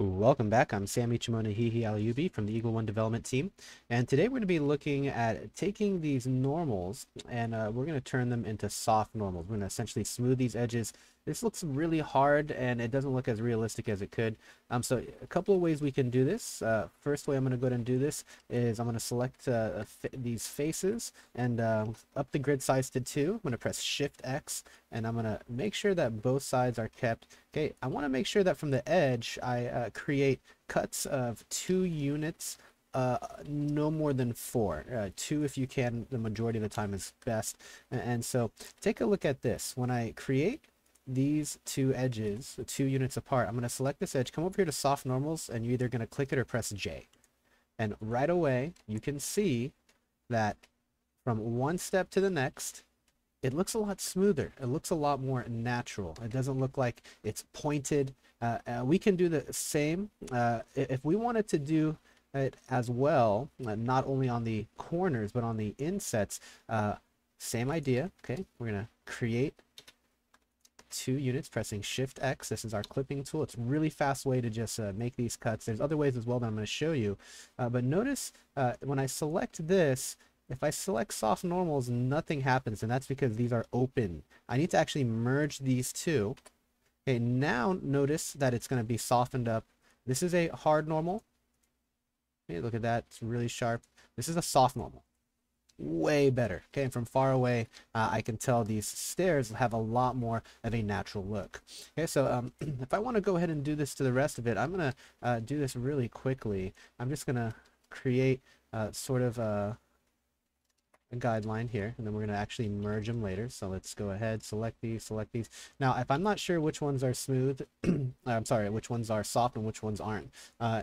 Welcome back. I'm Sammy Chimona Hihi Aliubi from the Eagle One Development Team. And today we're going to be looking at taking these normals and we're going to turn them into soft normals. We're going to essentially smooth these edges. This looks really hard and it doesn't look as realistic as it could. So a couple of ways we can do this. First way I'm going to go ahead and do this is I'm going to select these faces and up the grid size to 2. I'm going to press Shift X and I'm going to make sure that both sides are kept. Okay, I want to make sure that from the edge I create cuts of 2 units, no more than 4. 2 if you can, the majority of the time is best. And so take a look at this. When I create these 2 edges, 2 units apart, I'm going to select this edge, come over here to soft normals, and you're either going to click it or press J. And right away, you can see that from one step to the next, it looks a lot smoother. It looks a lot more natural. It doesn't look like it's pointed. We can do the same. If we wanted to do it as well, not only on the corners, but on the insets, same idea. Okay, we're going to create 2 units, pressing Shift X. This is our clipping tool. It's a really fast way to just make these cuts. There's other ways as well that I'm going to show you. But notice when I select this, if I select soft normals, nothing happens, and that's because these are open. I need to actually merge these 2. Okay, now notice that it's going to be softened up. This is a hard normal. Okay, look at that. It's really sharp. This is a soft normal. Way better. Okay, and from far away, I can tell these stairs have a lot more of a natural look. Okay, so if I want to go ahead and do this to the rest of it, I'm going to do this really quickly. I'm just going to create sort of a guideline here, and then we're going to actually merge them later. So let's go ahead, select these. Now if I'm not sure which ones are smooth, I'm sorry, which ones are soft and which ones aren't,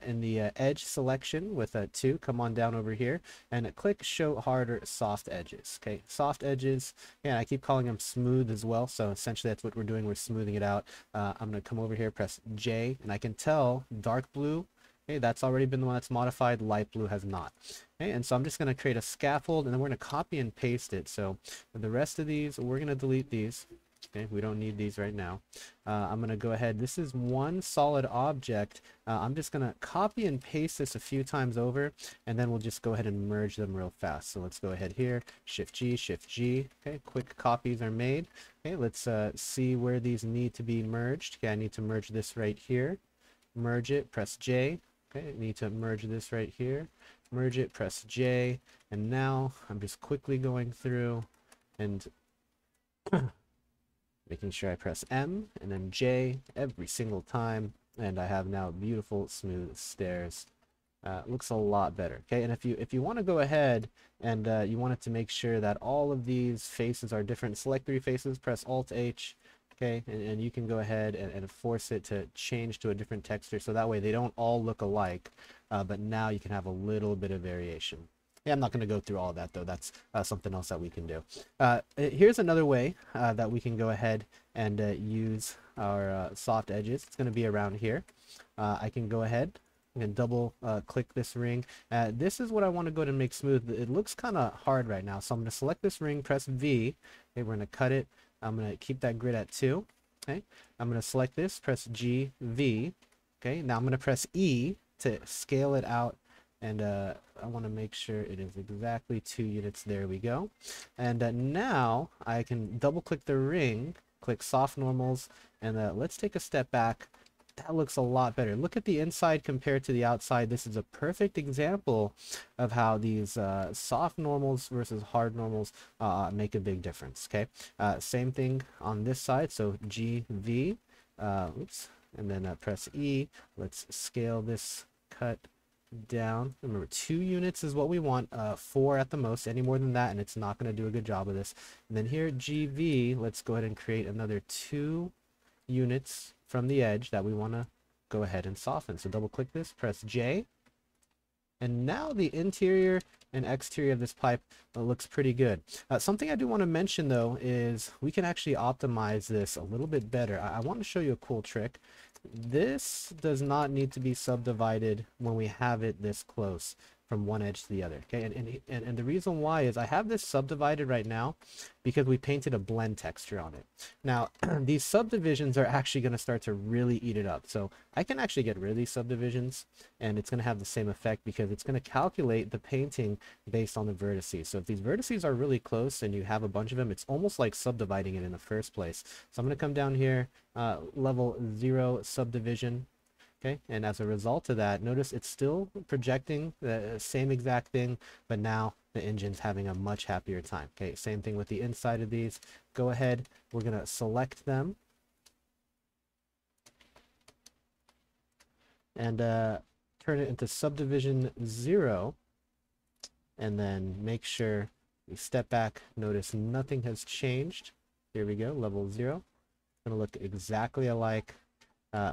in the edge selection with a 2, come on down over here and click show harder soft edges. Okay, soft edges, and I keep calling them smooth as well, so essentially that's what we're doing. We're smoothing it out. I'm going to come over here, press J, and I can tell dark blue, okay, that's already been the one that's modified. Light blue has not. Okay, and so I'm just going to create a scaffold, and then we're going to copy and paste it. So for the rest of these, we're going to delete these. Okay, we don't need these right now. I'm going to go ahead. This is one solid object. I'm just going to copy and paste this a few times over, and then we'll just go ahead and merge them real fast. So let's go ahead here, Shift G, Shift G. Okay, quick copies are made. Okay, let's see where these need to be merged. Okay, I need to merge this right here. Merge it, press J. Okay, I need to merge this right here. Merge it, press J, and now I'm just quickly going through and making sure I press M and then J every single time, and I have now beautiful smooth stairs. Looks a lot better. Okay, and if you want to go ahead and you want it to make sure that all of these faces are different, select 3 faces, press Alt H. Okay, and you can go ahead and force it to change to a different texture, so that way they don't all look alike, but now you can have a little bit of variation. Yeah, I'm not going to go through all of that though. That's something else that we can do. Here's another way that we can go ahead and use our soft edges. It's going to be around here. I can go ahead and double click this ring. This is what I want to go ahead and make smooth. It looks kind of hard right now, so I'm going to select this ring, press V. Okay, we're going to cut it. I'm going to keep that grid at 2. Okay, I'm going to select this, press G, V. Okay, now I'm going to press E to scale it out, and I want to make sure it is exactly 2 units. There we go. And now I can double click the ring, click soft normals, and let's take a step back. That looks a lot better. Look at the inside compared to the outside. This is a perfect example of how these soft normals versus hard normals make a big difference. Okay, same thing on this side. So GV, oops, and then press E. Let's scale this cut down. Remember, 2 units is what we want, 4 at the most. Any more than that, and it's not going to do a good job of this. And then here, GV, let's go ahead and create another 2 units from the edge that we want to go ahead and soften. So double click this, press J, and now the interior and exterior of this pipe looks pretty good. Something I do want to mention though is we can actually optimize this a little bit better. I want to show you a cool trick. This does not need to be subdivided when we have it this close. from one edge to the other. Okay, and the reason why is I have this subdivided right now because we painted a blend texture on it. Now these subdivisions are actually going to start to really eat it up. So I can actually get rid of these subdivisions and it's going to have the same effect because it's going to calculate the painting based on the vertices. So if these vertices are really close and you have a bunch of them, it's almost like subdividing it in the first place. So I'm going to come down here, level 0 subdivision. Okay, and as a result of that, notice it's still projecting the same exact thing, but now the engine's having a much happier time. Okay, same thing with the inside of these. Go ahead, we're gonna select them and turn it into subdivision 0, and then make sure we step back. Notice nothing has changed. Here we go, level 0. It's gonna look exactly alike.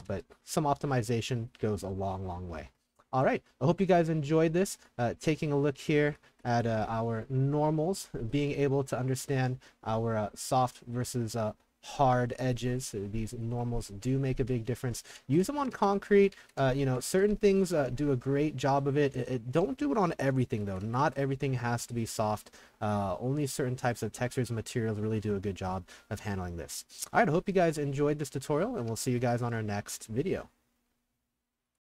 But some optimization goes a long way. All right, I hope you guys enjoyed this, taking a look here at our normals, being able to understand our soft versus hard edges. These normals do make a big difference. Use them on concrete. You know, certain things do a great job of it. Don't do it on everything though. Not everything has to be soft. Only certain types of textures and materials really do a good job of handling this. All right, I hope you guys enjoyed this tutorial, and we'll see you guys on our next video.